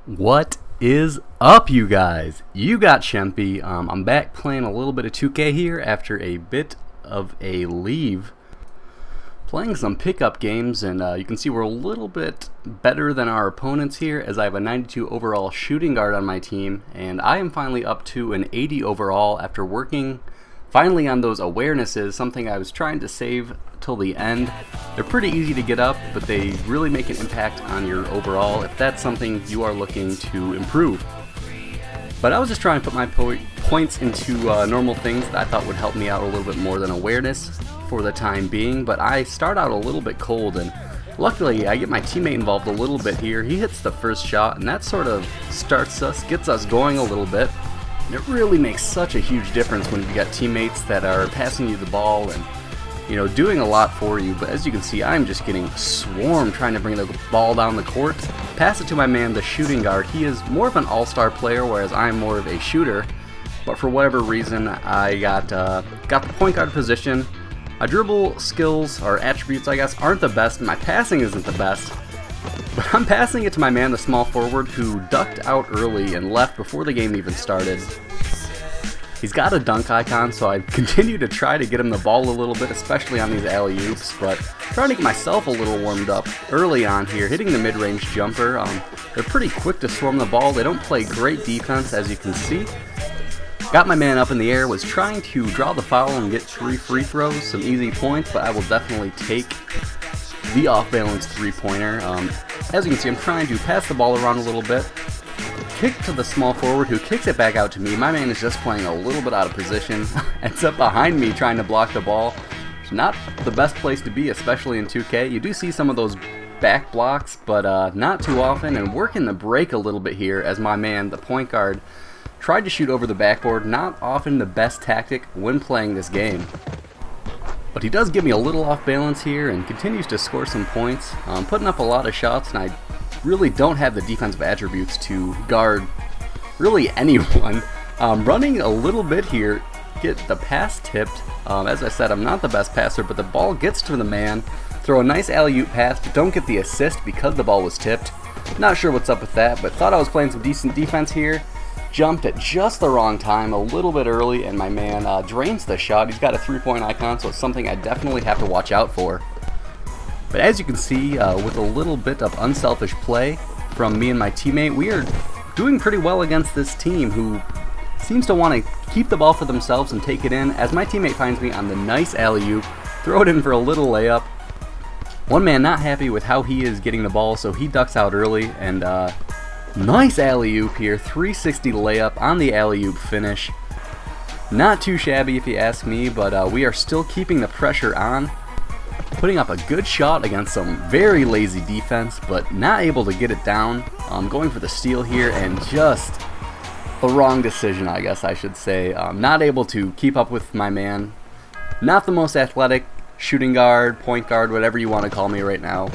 What is up, you guys? You got Shempy. I'm back playing a little bit of 2K here after a bit of a leave. Playing some pickup games, and you can see we're a little bit better than our opponents here, as I have a 92 overall shooting guard on my team, and I am finally up to an 80 overall after working finally on those awarenesses, something I was trying to save till the end. They're pretty easy to get up, but they really make an impact on your overall if that's something you are looking to improve. But I was just trying to put my points into normal things that I thought would help me out a little bit more than awareness for the time being, but I start out a little bit cold, and luckily I get my teammate involved a little bit here. He hits the first shot, and that sort of gets us going a little bit. And it really makes such a huge difference when you got teammates that are passing you the ball and, you know, doing a lot for you. But as you can see, I'm just getting swarmed trying to bring the ball down the court. Pass it to my man, the shooting guard. He is more of an all-star player, whereas I'm more of a shooter. But for whatever reason, I got the point guard position. My dribble skills, or attributes I guess, aren't the best. My passing isn't the best. But I'm passing it to my man, the small forward, who ducked out early and left before the game even started. He's got a dunk icon, so I continue to try to get him the ball a little bit, especially on these alley-oops, but trying to get myself a little warmed up early on here, hitting the mid-range jumper. They're pretty quick to swarm the ball. They don't play great defense, as you can see. Got my man up in the air, was trying to draw the foul and get 3 free throws, some easy points, but I will definitely take the off-balance three-pointer. As you can see, I'm trying to pass the ball around a little bit, kick to the small forward who kicks it back out to me. My man is just playing a little bit out of position, ends up behind me trying to block the ball. It's not the best place to be, especially in 2K. You do see some of those back blocks, but not too often, and working the break a little bit here as my man, the point guard, tried to shoot over the backboard. Not often the best tactic when playing this game. But he does give me a little off balance here and continues to score some points. Putting up a lot of shots, and I really don't have the defensive attributes to guard really anyone. Running a little bit here, get the pass tipped. As I said, I'm not the best passer, but the ball gets to the man. Throw a nice alley-oop pass, but don't get the assist because the ball was tipped. Not sure what's up with that, but thought I was playing some decent defense here. Jumped at just the wrong time, a little bit early, and my man drains the shot. He's got a three-point icon, so it's something I definitely have to watch out for. But as you can see, with a little bit of unselfish play from me and my teammate, we are doing pretty well against this team who seems to want to keep the ball for themselves and take it in, as my teammate finds me on the nice alley-oop, throw it in for a little layup. One man not happy with how he is getting the ball, so he ducks out early, and nice alley-oop here, 360 layup on the alley-oop finish. Not too shabby if you ask me, but we are still keeping the pressure on. Putting up a good shot against some very lazy defense, but not able to get it down. Going for the steal here, and just the wrong decision, I guess I should say. Not able to keep up with my man. Not the most athletic shooting guard, point guard, whatever you want to call me right now.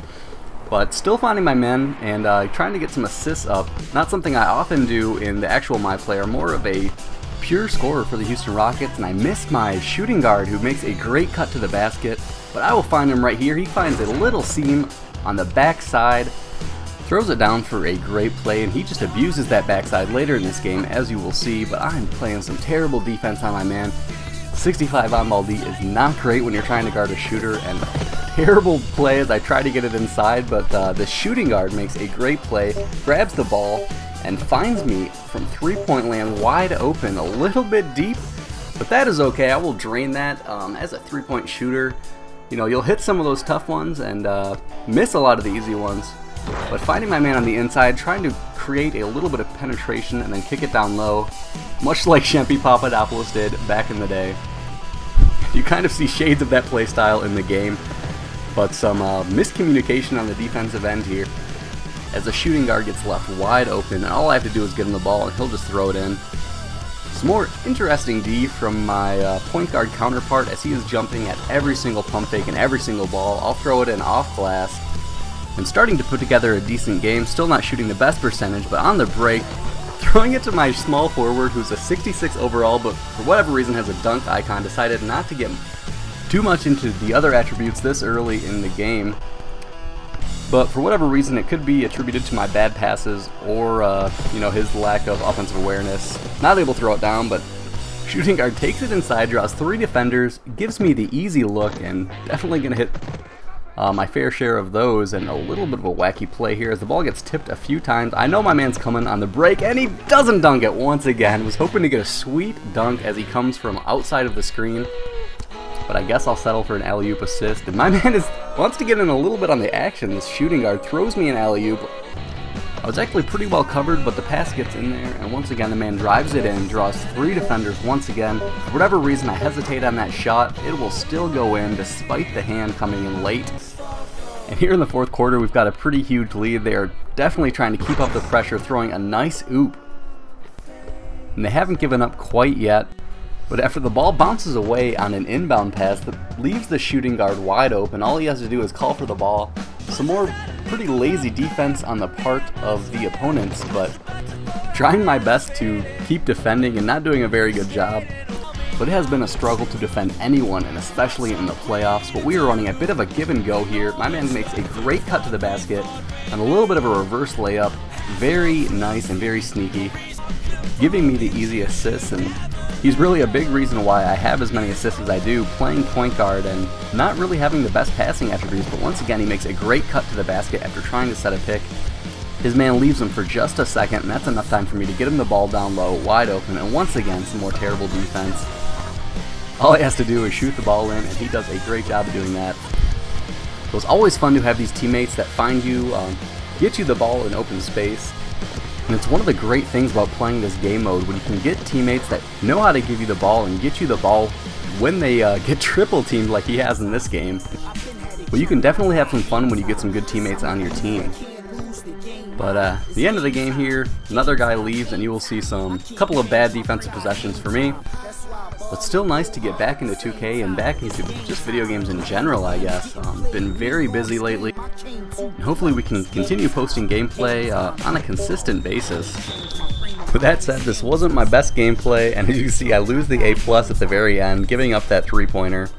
But still finding my men and trying to get some assists up. Not something I often do in the actual My Player, more of a pure scorer for the Houston Rockets, and I missed my shooting guard who makes a great cut to the basket. But I will find him right here. He finds a little seam on the backside, throws it down for a great play, and he just abuses that backside later in this game, as you will see. But I'm playing some terrible defense on my man. 65 on-ball D is not great when you're trying to guard a shooter, and terrible play as I try to get it inside, but the shooting guard makes a great play, grabs the ball, and finds me from three-point land wide open, a little bit deep, but that is okay. I will drain that. As a three-point shooter, you know, you'll hit some of those tough ones and miss a lot of the easy ones, but finding my man on the inside, trying to create a little bit of penetration and then kick it down low, much like Shempy Papadopoulos did back in the day. You kind of see shades of that play style in the game, but some miscommunication on the defensive end here, as the shooting guard gets left wide open, and all I have to do is get him the ball and he'll just throw it in. Some more interesting D from my point guard counterpart, as he is jumping at every single pump fake and every single ball. I'll throw it in off glass. And starting to put together a decent game, still not shooting the best percentage, but on the break, throwing it to my small forward who's a 66 overall, but for whatever reason has a dunk icon. Decided not to get too much into the other attributes this early in the game. But for whatever reason, it could be attributed to my bad passes or, you know, his lack of offensive awareness. Not able to throw it down, but shooting guard takes it inside, draws 3 defenders, gives me the easy look, and definitely going to hit my fair share of those, and a little bit of a wacky play here as the ball gets tipped a few times. I know my man's coming on the break, and he doesn't dunk it once again. Was hoping to get a sweet dunk as he comes from outside of the screen, but I guess I'll settle for an alley-oop assist. And my man wants to get in a little bit on the action. This shooting guard throws me an alley-oop. I was actually pretty well covered, but the pass gets in there, and once again the man drives it in, draws 3 defenders once again. For whatever reason, I hesitate on that shot. It will still go in despite the hand coming in late. And here in the 4th quarter, we've got a pretty huge lead. They are definitely trying to keep up the pressure, throwing a nice oop. And they haven't given up quite yet. But after the ball bounces away on an inbound pass that leaves the shooting guard wide open, all he has to do is call for the ball. Some more pretty lazy defense on the part of the opponents, but trying my best to keep defending and not doing a very good job. But it has been a struggle to defend anyone, and especially in the playoffs. But we are running a bit of a give and go here. My man makes a great cut to the basket and a little bit of a reverse layup. Very nice and very sneaky, giving me the easy assists, and he's really a big reason why I have as many assists as I do, playing point guard and not really having the best passing attributes. But once again, he makes a great cut to the basket after trying to set a pick. His man leaves him for just a second, and that's enough time for me to get him the ball down low, wide open, and once again, some more terrible defense. All he has to do is shoot the ball in, and he does a great job of doing that. So it's always fun to have these teammates that find you, get you the ball in open space. And it's one of the great things about playing this game mode, when you can get teammates that know how to give you the ball and get you the ball when they get triple teamed like he has in this game. Well, you can definitely have some fun when you get some good teammates on your team. But the end of the game here, another guy leaves, and you will see a couple of bad defensive possessions for me. But still nice to get back into 2K and back into just video games in general, I guess. Been very busy lately. And hopefully we can continue posting gameplay on a consistent basis. With that said, this wasn't my best gameplay, and as you can see, I lose the A+ at the very end, giving up that 3-pointer.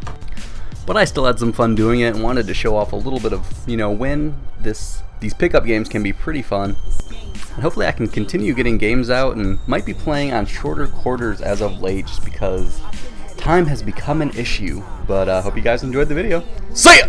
But I still had some fun doing it and wanted to show off a little bit of, you know, when these pickup games can be pretty fun. And hopefully I can continue getting games out, and might be playing on shorter quarters as of late just because time has become an issue. But hope you guys enjoyed the video. See ya!